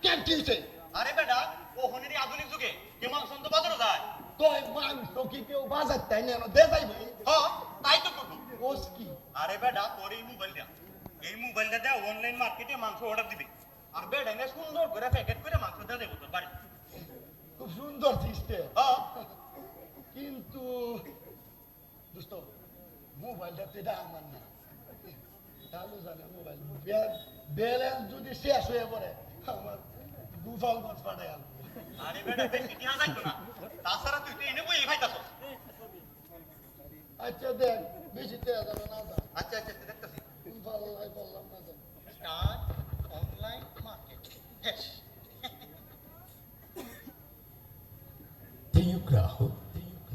কেন কি হইছে? আরে বেটা ও হনেরই আধুনিক যুগে কে মাংস তো বাজারে যায়। কই মাংস কি কেউ বাজার তাই না দে যাইবে? হ্যাঁ তাই তো করবো। ওস কি? আরে বেটা তোর এই মোবাইলটা দিয়ে অনলাইন মার্কেটে মাংস অর্ডার দিবি। আর বেটা এনে সুন্দর করে প্যাকেট করে মাংস দিয়ে দেবো তোর বাড়ি। খুব সুন্দর সিস্টেম। হ্যাঁ কিন্তু দোস্ত মোবাইলটা তো এটা আমার না, চালু জানে মোবাইল ব্যালেন্স যদি শেষ হয়ে পড়ে আমার গুফাল মাছ পাঠাই আনবো। আরে বেটা বেশি কিনা যাইতো না, তাছাড়া তুই তো এনে বই খাইতাছস। আচ্ছা দেখ বেশি দেয়া যাবে না দা। আচ্ছা আচ্ছা দেখতেছি। গুফাল লাই বললাম না দা। Start online market. প্রিয় গ্রাহক,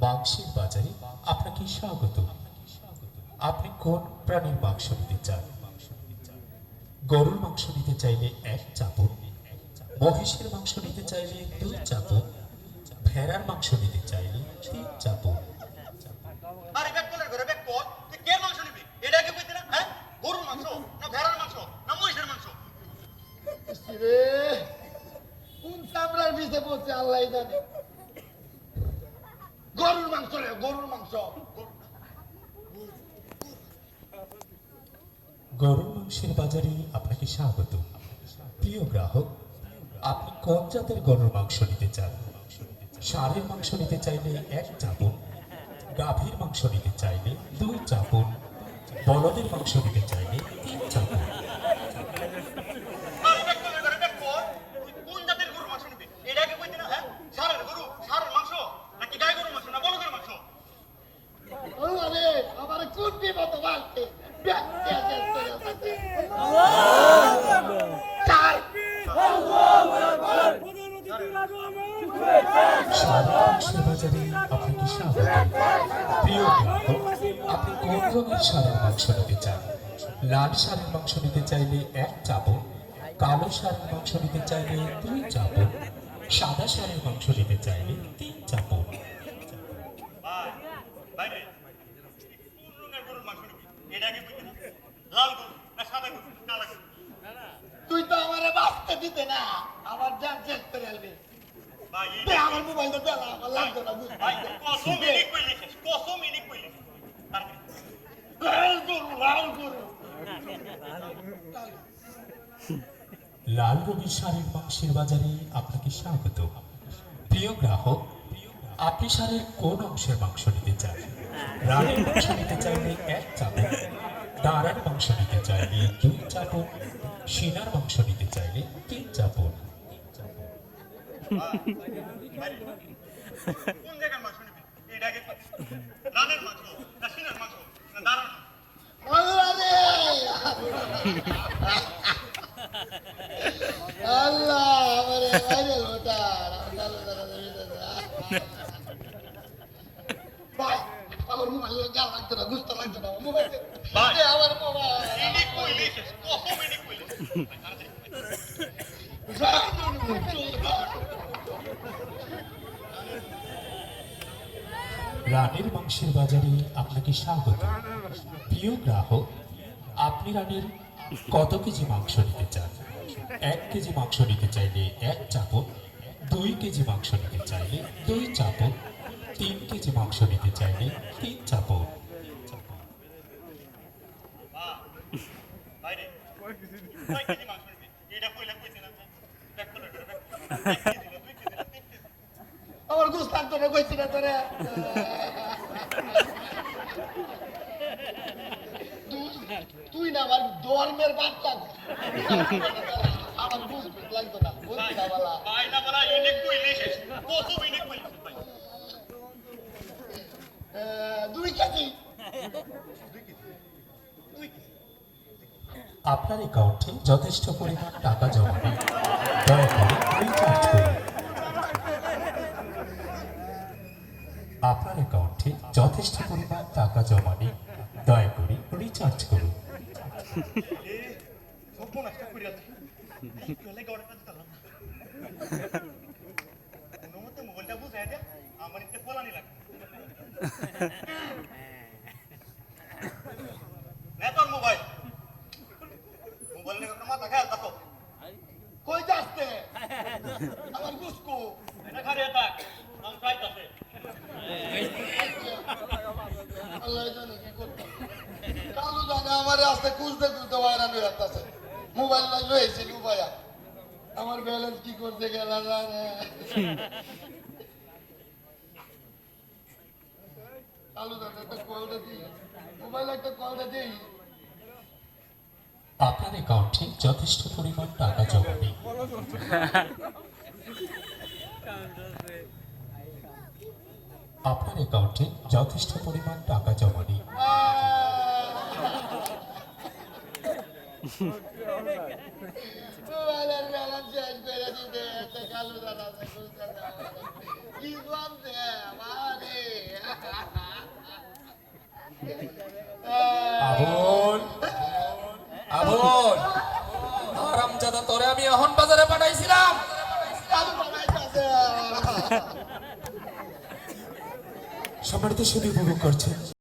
মাংসের বাজারে আপনাকে স্বাগত। আপনি কোন প্রাণীর মাংস নিতে চান? গরুর মাংস নিতে চাইলে 1 চাপড়, মহিষের মাংস নিতে চাইলে 2 চাপড়, ভেড়ার মাংস নিতে চাইলে 3 চাপড়। আরে ব্যাক কলের ঘরে ব্যাক কর, তুই কে মাংস নিবি? এটা কি কইতে না? হ্যাঁ গরুর মাংস না ভেড়ার মাংস না মহিষের মাংস? রে কোন চামড়ার বিষে পড়ছে আল্লাহ জানে। গরুর মাংস রে, গরুর মাংস। গরুর মাংসের বাজারে আপনাকে স্বাগত। প্রিয় গ্রাহক, আপনি কোন জাতের গরুর মাংস নিতে চান? ষাঁড়ের মাংস নিতে চাইলে 1 চাপড়, গাভীর মাংস নিতে চাইলে 2 চাপড়, বলদের মাংস নিতে চাইলে 3 চাপড়। আরে ব্যাক কলের ঘরে ব্যাক কর, তুই কোন জাতের গরুর মাংস নিবি? এটা কি কইতে না? হ্যাঁ ষাঁড়ের গরু ষাঁড়ের মাংস নাকি গাই গরুর মাংস না বলদের মাংস? আল্লাহ রে আমার কোন বিপদ বাড়ছে ব্যক্তি আছে চাই ষাঁড়ের মাংসের বাজারে আপনাকে স্বাগত। প্রিয় গ্রাহক, আপনি কোন রঙের ষাঁড়ের মাংস নিতে চান? লাল ষাঁড়ের মাংস নিতে চাইলে 1 চাপড়, কালো ষাঁড়ের মাংস নিতে চাইলে 2 চাপড়, সাদা ষাঁড়ের মাংস নিতে চাইলে 3 চাপড়। ভাই বাইরে কোন রঙের গরুর মাংস নিবি? এটা কি কইতে না? লাল গরু না সাদা গরু কালা গরু? তুই তো আমারে বাঁচতে দিতে না, আমার জান শেষ করে আলবি। ভাই দে আমার মোবাইলটা দে না, আমার লাগতো না ভাই কত মিনিট কইলিস কত মিনিট কইলিস তারপরে লাল গরু লাল গরু। লাল রঙের ষাঁড়ের মাংসের বাজারে আপনাকে স্বাগত। প্রিয় গ্রাহক, আপনি ষাঁড়ের কোন অংশের মাংস নিতে চান? রানের মাংস নিতে চাইলে 1 চাপড়, দাঁড়ার মাংস নিতে চাইলে 2 চাপড়, সিনার মাংস নিতে চাইলে 3 চাপড়। কোন জায়গার মাংস নিবি? এটা কি রানের মাংস না সিনার মাংস না দাঁড়ার মাংস? আল্লাহ রে আল্লাহ আমারে ভাইরাল হতা ভাই আমার মোবাইল যা লাগতো না গুস্তা লাগতো না মোবাইল ভাই আমার মোবাইল মিনিট কইলিস কত মিনিট কইলিস রানের মাংসের বাজারে আপনাকে স্বাগত। প্রিয় গ্রাহক, আপনি রানের কত কেজি মাংস নিতে চান? 1 কেজি মাংস নিতে চাইলে 1 চাপড়, 2 কেজি মাংস নিতে চাইলে 2 চাপড়, 3 কেজি মাংস নিতে চাইলে 3 চাপড়। বাইরে কয় কেজি মাংস নিবি? এটা কইলা কইতে না ব্যাক কলের ঘরে ব্যাক 1 কেজি না 2 কেজি না 3 কেজি? আমার গুস্ত লাগতো না কইছি না তোরে তুই না আমার ধর্মের বাচ্চা আমার গুস্ত লাগতো না বলছি না বালা ভাই না বলা ইনিক কইলিস কত মিনিট কইলিস ভাই? 2 কেজি আপনার অ্যাকাউন্টে যথেষ্ট পরিমাণ টাকা জমা নেই, দয়া করে রিচার্জ করুন। আপনার অ্যাকাউন্টে যথেষ্ট পরিমাণ টাকা জমা নেই, দয়া করে রিচার্জ করুন। সব নষ্ট করে আছে চলে গড়টা দিতাম কোনো মতে মোবাইলটা বুঝাই দে আমার একটু পোলানি লাগে নে তোর মোবাইল মোবাইল নিয়ে মাথা খেয়াল থাকো কই যাচ্ছে আমার বুঝকো এটা খারে থাক নাম চাইতাছে আল্লাহ জানে কি করতে কালু জানে আমার রাস্তায় খুঁজতে খুঁজতে হয়রান হয়ে যাচ্ছে মোবাইল লাগলো এসে লুবাইয়া আমার ব্যালেন্স কি করতে গেল জানে কালু জানে একটা কলটা দিই মোবাইল একটা কলটা দিই আপনার অ্যাকাউন্টে যথেষ্ট পরিমাণ টাকা জমা নেই। আপনার অ্যাকাউন্টে যথেষ্ট পরিমাণ টাকা জমা নেই। মোবাইলের ব্যালেন্স শেষ করে দিতে একটা কালু দাদা কি বলছে আমারে আবুল আবুল হারামজাদা তোরে আমি এখন বাজারে পাঠাইছিলাম কালু বানাইতেছে সম্মানিত সুধী উপভোগ করছেন